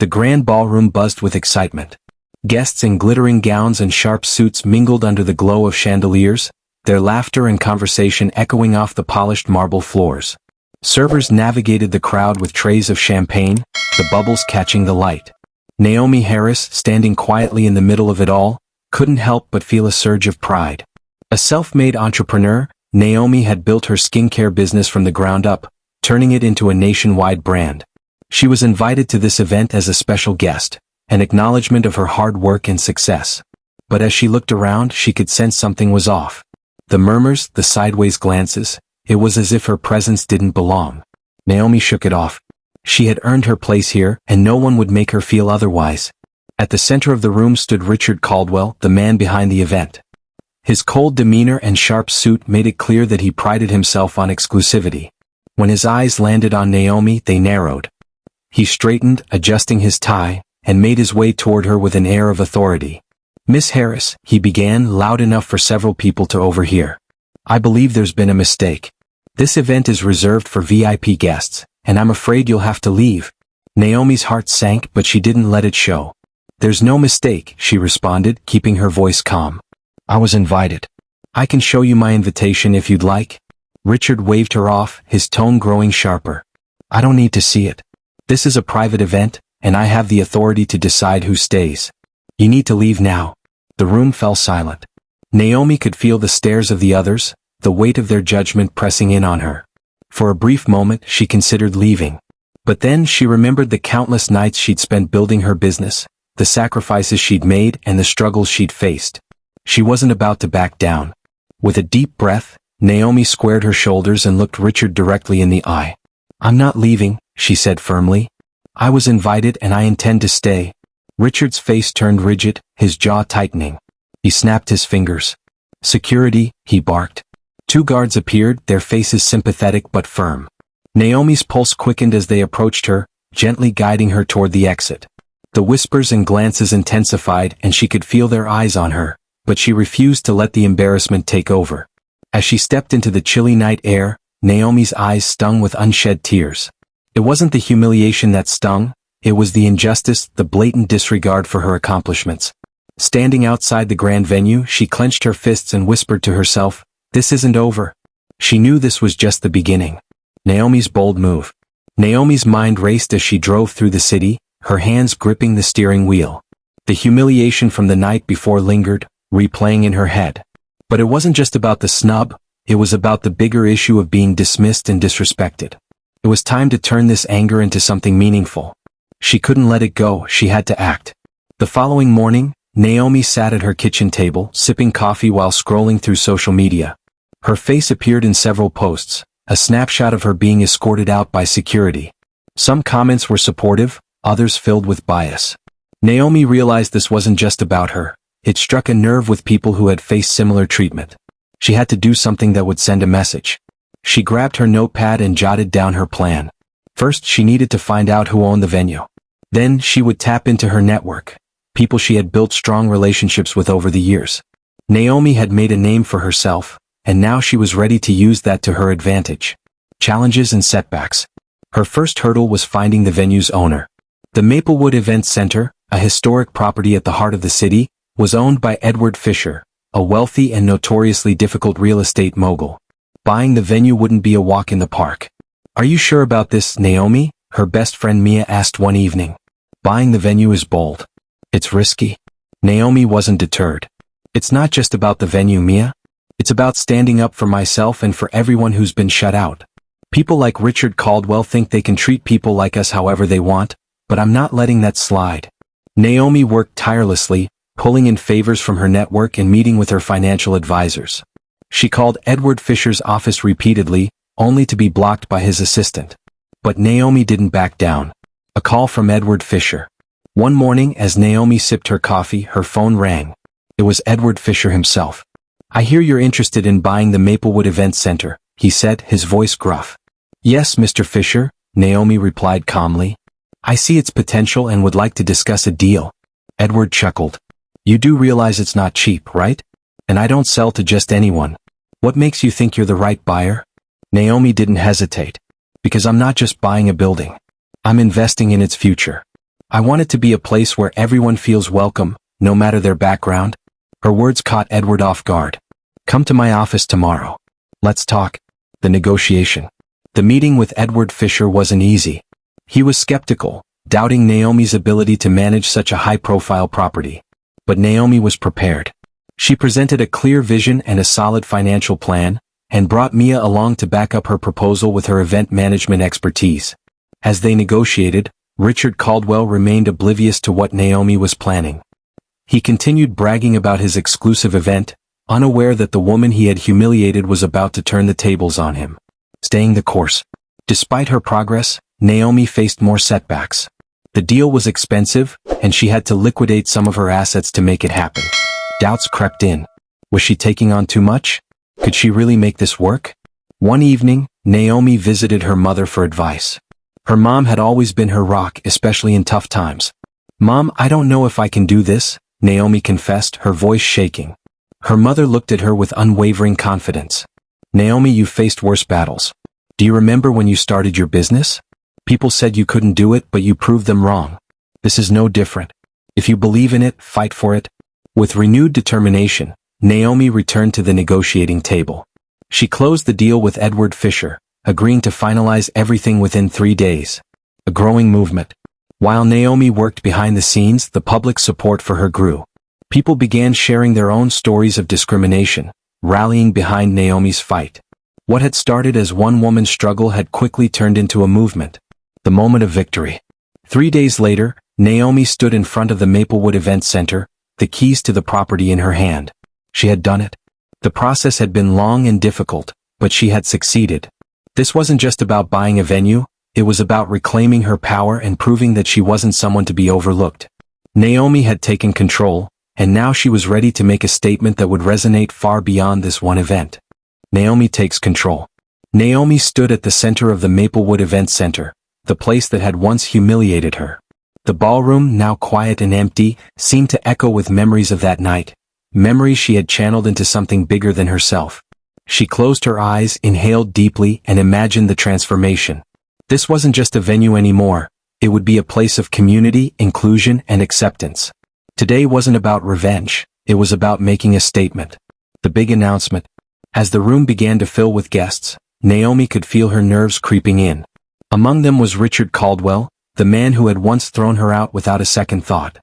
The grand ballroom buzzed with excitement. Guests in glittering gowns and sharp suits mingled under the glow of chandeliers, their laughter and conversation echoing off the polished marble floors. Servers navigated the crowd with trays of champagne, the bubbles catching the light. Naomi Harris, standing quietly in the middle of it all, couldn't help but feel a surge of pride. A self-made entrepreneur, Naomi had built her skincare business from the ground up, turning it into a nationwide brand. She was invited to this event as a special guest, an acknowledgement of her hard work and success. But as she looked around, she could sense something was off. The murmurs, the sideways glances, it was as if her presence didn't belong. Naomi shook it off. She had earned her place here, and no one would make her feel otherwise. At the center of the room stood Richard Caldwell, the man behind the event. His cold demeanor and sharp suit made it clear that he prided himself on exclusivity. When his eyes landed on Naomi, they narrowed. He straightened, adjusting his tie, and made his way toward her with an air of authority. "Miss Harris," he began, loud enough for several people to overhear. "I believe there's been a mistake. This event is reserved for VIP guests, and I'm afraid you'll have to leave." Naomi's heart sank, but she didn't let it show. "There's no mistake," she responded, keeping her voice calm. "I was invited. I can show you my invitation if you'd like." Richard waved her off, his tone growing sharper. "I don't need to see it. This is a private event, and I have the authority to decide who stays. You need to leave now." The room fell silent. Naomi could feel the stares of the others, the weight of their judgment pressing in on her. For a brief moment, she considered leaving. But then she remembered the countless nights she'd spent building her business, the sacrifices she'd made and the struggles she'd faced. She wasn't about to back down. With a deep breath, Naomi squared her shoulders and looked Richard directly in the eye. "I'm not leaving," she said firmly. "I was invited and I intend to stay." Richard's face turned rigid, his jaw tightening. He snapped his fingers. "Security," he barked. Two guards appeared, their faces sympathetic but firm. Naomi's pulse quickened as they approached her, gently guiding her toward the exit. The whispers and glances intensified and she could feel their eyes on her, but she refused to let the embarrassment take over. As she stepped into the chilly night air, Naomi's eyes stung with unshed tears. It wasn't the humiliation that stung, it was the injustice, the blatant disregard for her accomplishments. Standing outside the grand venue, she clenched her fists and whispered to herself, "This isn't over." She knew this was just the beginning. Naomi's bold move. Naomi's mind raced as she drove through the city, her hands gripping the steering wheel. The humiliation from the night before lingered, replaying in her head. But it wasn't just about the snub, it was about the bigger issue of being dismissed and disrespected. It was time to turn this anger into something meaningful. She couldn't let it go, she had to act. The following morning, Naomi sat at her kitchen table, sipping coffee while scrolling through social media. Her face appeared in several posts, a snapshot of her being escorted out by security. Some comments were supportive, others filled with bias. Naomi realized this wasn't just about her. It struck a nerve with people who had faced similar treatment. She had to do something that would send a message. She grabbed her notepad and jotted down her plan. First, she needed to find out who owned the venue. Then, she would tap into her network, people she had built strong relationships with over the years. Naomi had made a name for herself, and now she was ready to use that to her advantage. Challenges and setbacks. Her first hurdle was finding the venue's owner. The Maplewood Event Center, a historic property at the heart of the city, was owned by Edward Fisher, a wealthy and notoriously difficult real estate mogul. Buying the venue wouldn't be a walk in the park. "Are you sure about this, Naomi?" her best friend Mia asked one evening. "Buying the venue is bold. It's risky." Naomi wasn't deterred. "It's not just about the venue, Mia. It's about standing up for myself and for everyone who's been shut out. People like Richard Caldwell think they can treat people like us however they want, but I'm not letting that slide." Naomi worked tirelessly, pulling in favors from her network and meeting with her financial advisors. She called Edward Fisher's office repeatedly, only to be blocked by his assistant. But Naomi didn't back down. A call from Edward Fisher. One morning, as Naomi sipped her coffee, her phone rang. It was Edward Fisher himself. "I hear you're interested in buying the Maplewood Event Center," he said, his voice gruff. "Yes, Mr. Fisher," Naomi replied calmly. "I see its potential and would like to discuss a deal." Edward chuckled. "You do realize it's not cheap, right? And I don't sell to just anyone. What makes you think you're the right buyer?" Naomi didn't hesitate. "Because I'm not just buying a building. I'm investing in its future. I want it to be a place where everyone feels welcome, no matter their background. Her words caught Edward off guard. Come to my office tomorrow. Let's talk. The negotiation. The meeting with Edward Fisher wasn't easy. He was skeptical, doubting Naomi's ability to manage such a high-profile property. But Naomi was prepared. She presented a clear vision and a solid financial plan, and brought Mia along to back up her proposal with her event management expertise. As they negotiated, Richard Caldwell remained oblivious to what Naomi was planning. He continued bragging about his exclusive event, unaware that the woman he had humiliated was about to turn the tables on him. Staying the course. Despite her progress, Naomi faced more setbacks. The deal was expensive, and she had to liquidate some of her assets to make it happen. Doubts crept in. Was she taking on too much? Could she really make this work? One evening, Naomi visited her mother for advice. Her mom had always been her rock, especially in tough times. Mom, I don't know if I can do this, Naomi confessed, her voice shaking. Her mother looked at her with unwavering confidence. Naomi, you've faced worse battles. Do you remember when you started your business? People said you couldn't do it, but you proved them wrong. This is no different. If you believe in it, fight for it. With renewed determination, Naomi returned to the negotiating table. She closed the deal with Edward Fisher, agreeing to finalize everything within 3 days. A growing movement. While Naomi worked behind the scenes, the public support for her grew. People began sharing their own stories of discrimination, rallying behind Naomi's fight. What had started as one woman's struggle had quickly turned into a movement. The moment of victory. 3 days later, Naomi stood in front of the Maplewood Event Center, the keys to the property in her hand. She had done it. The process had been long and difficult, but she had succeeded. This wasn't just about buying a venue, it was about reclaiming her power and proving that she wasn't someone to be overlooked. Naomi had taken control, and now she was ready to make a statement that would resonate far beyond this one event. Naomi takes control. Naomi stood at the center of the Maplewood Event Center, the place that had once humiliated her. The ballroom, now quiet and empty, seemed to echo with memories of that night, memories she had channeled into something bigger than herself. She closed her eyes, inhaled deeply, and imagined the transformation. This wasn't just a venue anymore, it would be a place of community, inclusion, and acceptance. Today wasn't about revenge, it was about making a statement. The big announcement. As the room began to fill with guests, Naomi could feel her nerves creeping in. Among them was Richard Caldwell, the man who had once thrown her out without a second thought.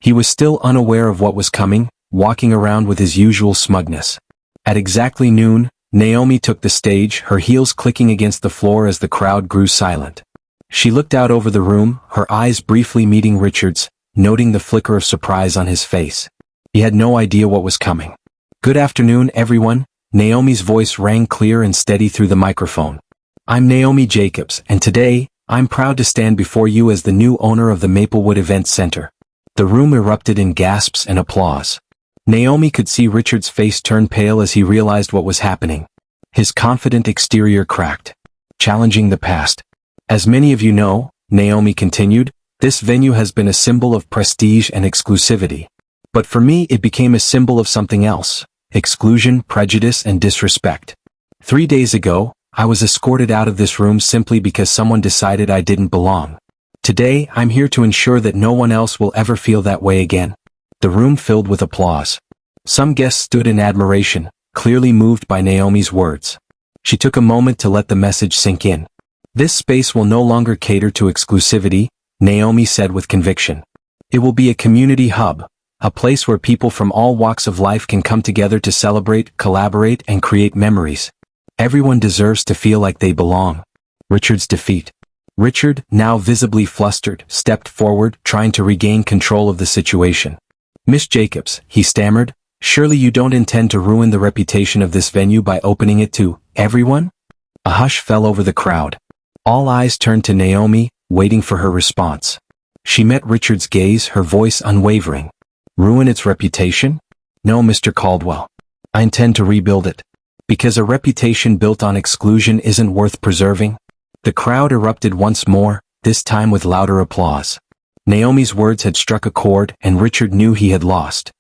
He was still unaware of what was coming, walking around with his usual smugness. At exactly noon, Naomi took the stage, her heels clicking against the floor as the crowd grew silent. She looked out over the room, her eyes briefly meeting Richard's, noting the flicker of surprise on his face. He had no idea what was coming. Good afternoon, everyone, Naomi's voice rang clear and steady through the microphone. I'm Naomi Jacobs, and today, I'm proud to stand before you as the new owner of the Maplewood Event Center. The room erupted in gasps and applause. Naomi could see Richard's face turn pale as he realized what was happening. His confident exterior cracked, challenging the past. As many of you know, Naomi continued, this venue has been a symbol of prestige and exclusivity. But for me it became a symbol of something else, exclusion, prejudice, and disrespect. 3 days ago, I was escorted out of this room simply because someone decided I didn't belong. Today, I'm here to ensure that no one else will ever feel that way again. The room filled with applause. Some guests stood in admiration, clearly moved by Naomi's words. She took a moment to let the message sink in. This space will no longer cater to exclusivity, Naomi said with conviction. It will be a community hub, a place where people from all walks of life can come together to celebrate, collaborate, and create memories. Everyone deserves to feel like they belong. Richard's defeat. Richard, now visibly flustered, stepped forward, trying to regain control of the situation. Miss Jacobs, he stammered, surely you don't intend to ruin the reputation of this venue by opening it to everyone? A hush fell over the crowd. All eyes turned to Naomi, waiting for her response. She met Richard's gaze, her voice unwavering. Ruin its reputation? No, Mr. Caldwell. I intend to rebuild it. Because a reputation built on exclusion isn't worth preserving. The crowd erupted once more, this time with louder applause. Naomi's words had struck a chord, and Richard knew he had lost.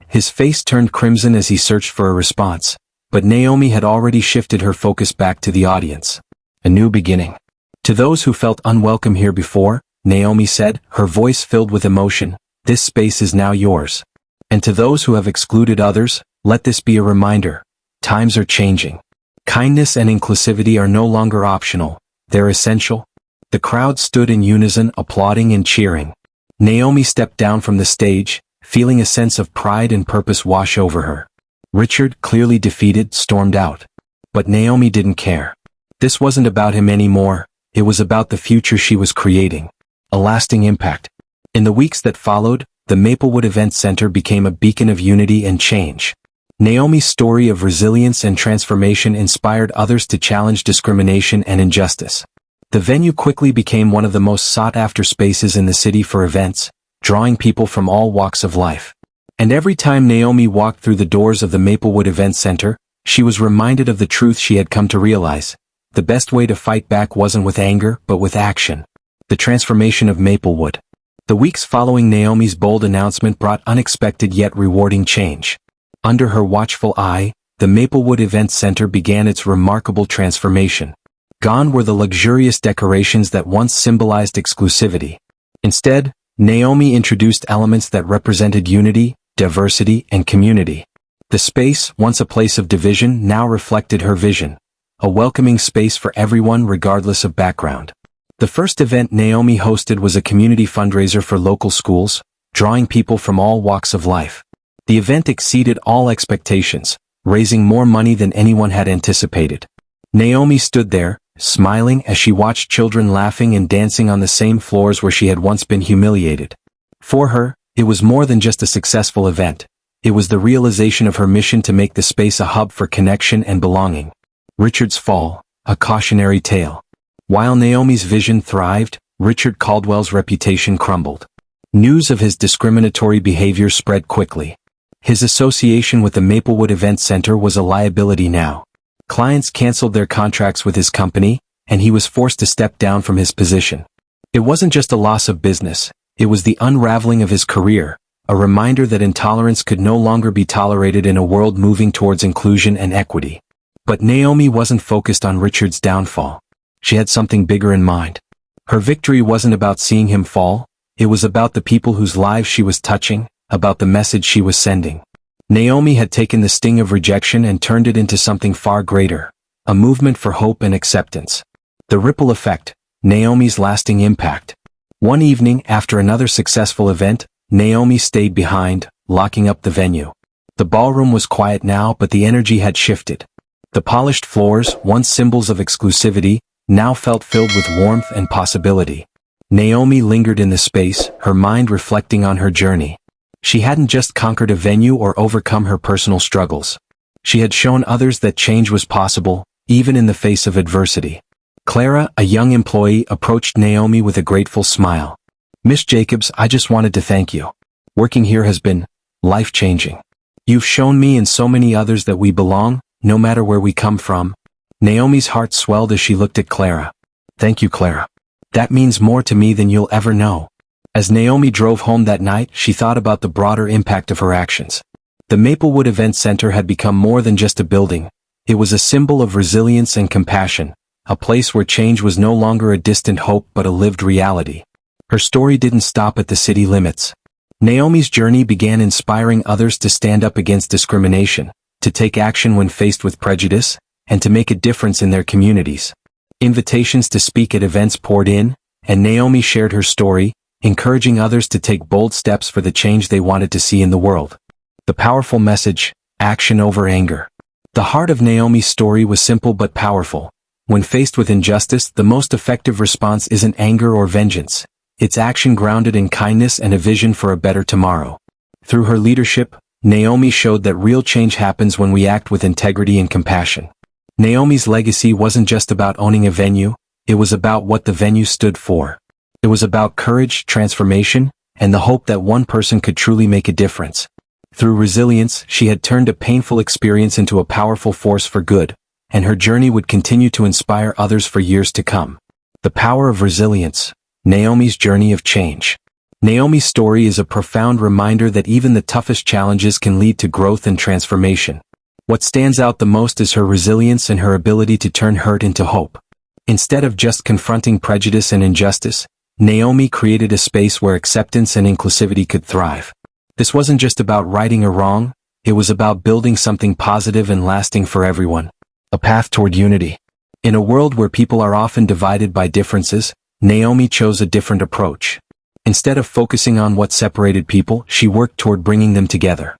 His face turned crimson as he searched for a response, but Naomi had already shifted her focus back to the audience. A new beginning. To those who felt unwelcome here before, Naomi said, her voice filled with emotion. This space is now yours. And to those who have excluded others, let this be a reminder. Times are changing. Kindness and inclusivity are no longer optional, they're essential. The crowd stood in unison, applauding and cheering. Naomi stepped down from the stage, feeling a sense of pride and purpose wash over her. Richard, clearly defeated, stormed out. But Naomi didn't care. This wasn't about him anymore, it was about the future she was creating. A lasting impact. In the weeks that followed, the Maplewood Event Center became a beacon of unity and change. Naomi's story of resilience and transformation inspired others to challenge discrimination and injustice. The venue quickly became one of the most sought-after spaces in the city for events, drawing people from all walks of life. And every time Naomi walked through the doors of the Maplewood Event Center, she was reminded of the truth she had come to realize. The best way to fight back wasn't with anger, but with action. The transformation of Maplewood. The weeks following Naomi's bold announcement brought unexpected yet rewarding change. Under her watchful eye, the Maplewood Event Center began its remarkable transformation. Gone were the luxurious decorations that once symbolized exclusivity. Instead, Naomi introduced elements that represented unity, diversity, and community. The space, once a place of division, now reflected her vision. A welcoming space for everyone regardless of background. The first event Naomi hosted was a community fundraiser for local schools, drawing people from all walks of life. The event exceeded all expectations, raising more money than anyone had anticipated. Naomi stood there, smiling as she watched children laughing and dancing on the same floors where she had once been humiliated. For her, it was more than just a successful event. It was the realization of her mission to make the space a hub for connection and belonging. Richard's fall, a cautionary tale. While Naomi's vision thrived, Richard Caldwell's reputation crumbled. News of his discriminatory behavior spread quickly. His association with the Maplewood Event Center was a liability now. Clients canceled their contracts with his company, and he was forced to step down from his position. It wasn't just a loss of business, it was the unraveling of his career, a reminder that intolerance could no longer be tolerated in a world moving towards inclusion and equity. But Naomi wasn't focused on Richard's downfall. She had something bigger in mind. Her victory wasn't about seeing him fall, it was about the people whose lives she was touching, about the message she was sending. Naomi had taken the sting of rejection and turned it into something far greater, a movement for hope and acceptance. The ripple effect, Naomi's lasting impact. One evening after another successful event, Naomi stayed behind, locking up the venue. The ballroom was quiet now, but the energy had shifted. The polished floors, once symbols of exclusivity, now felt filled with warmth and possibility. Naomi lingered in the space, her mind reflecting on her journey. She hadn't just conquered a venue or overcome her personal struggles. She had shown others that change was possible, even in the face of adversity. Clara, a young employee, approached Naomi with a grateful smile. "Miss Jacobs, I just wanted to thank you. Working here has been life-changing. You've shown me and so many others that we belong, no matter where we come from." Naomi's heart swelled as she looked at Clara. "Thank you, Clara. That means more to me than you'll ever know." As Naomi drove home that night, she thought about the broader impact of her actions. The Maplewood Event Center had become more than just a building. It was a symbol of resilience and compassion, a place where change was no longer a distant hope but a lived reality. Her story didn't stop at the city limits. Naomi's journey began inspiring others to stand up against discrimination, to take action when faced with prejudice, and to make a difference in their communities. Invitations to speak at events poured in, and Naomi shared her story, encouraging others to take bold steps for the change they wanted to see in the world. The powerful message, action over anger. The heart of Naomi's story was simple but powerful. When faced with injustice, the most effective response isn't anger or vengeance. It's action grounded in kindness and a vision for a better tomorrow. Through her leadership, Naomi showed that real change happens when we act with integrity and compassion. Naomi's legacy wasn't just about owning a venue, it was about what the venue stood for. It was about courage, transformation, and the hope that one person could truly make a difference. Through resilience, she had turned a painful experience into a powerful force for good, and her journey would continue to inspire others for years to come. The power of resilience, Naomi's journey of change. Naomi's story is a profound reminder that even the toughest challenges can lead to growth and transformation. What stands out the most is her resilience and her ability to turn hurt into hope. Instead of just confronting prejudice and injustice, Naomi created a space where acceptance and inclusivity could thrive. This wasn't just about righting a wrong, it was about building something positive and lasting for everyone. A path toward unity. In a world where people are often divided by differences, Naomi chose a different approach. Instead of focusing on what separated people, she worked toward bringing them together.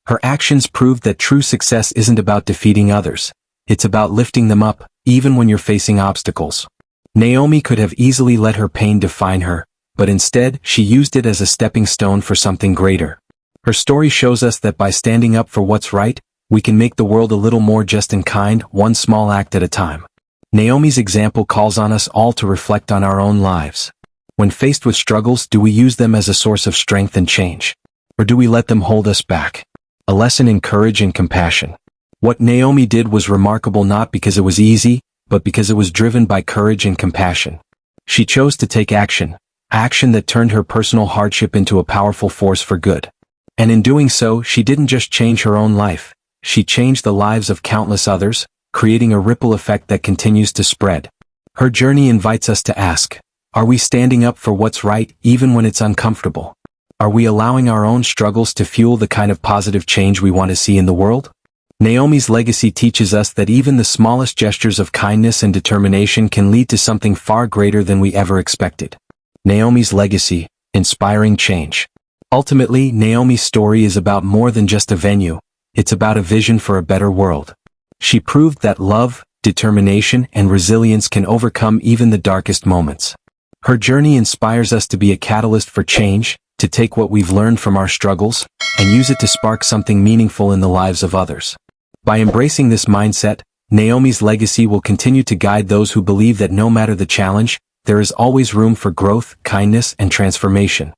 Her actions proved that true success isn't about defeating others. It's about lifting them up, even when you're facing obstacles. Naomi could have easily let her pain define her, but instead, she used it as a stepping stone for something greater. Her story shows us that by standing up for what's right, we can make the world a little more just and kind, one small act at a time. Naomi's example calls on us all to reflect on our own lives. When faced with struggles, do we use them as a source of strength and change? Or do we let them hold us back? A lesson in courage and compassion. What Naomi did was remarkable not because it was easy, but because it was driven by courage and compassion. She chose to take action that turned her personal hardship into a powerful force for good. And in doing so, she didn't just change her own life, she changed the lives of countless others, creating a ripple effect that continues to spread. Her journey invites us to ask, are we standing up for what's right even when it's uncomfortable? Are we allowing our own struggles to fuel the kind of positive change we want to see in the world? Naomi's legacy teaches us that even the smallest gestures of kindness and determination can lead to something far greater than we ever expected. Naomi's legacy, inspiring change. Ultimately, Naomi's story is about more than just a venue, it's about a vision for a better world. She proved that love, determination, and resilience can overcome even the darkest moments. Her journey inspires us to be a catalyst for change, to take what we've learned from our struggles, and use it to spark something meaningful in the lives of others. By embracing this mindset, Naomi's legacy will continue to guide those who believe that no matter the challenge, there is always room for growth, kindness, and transformation.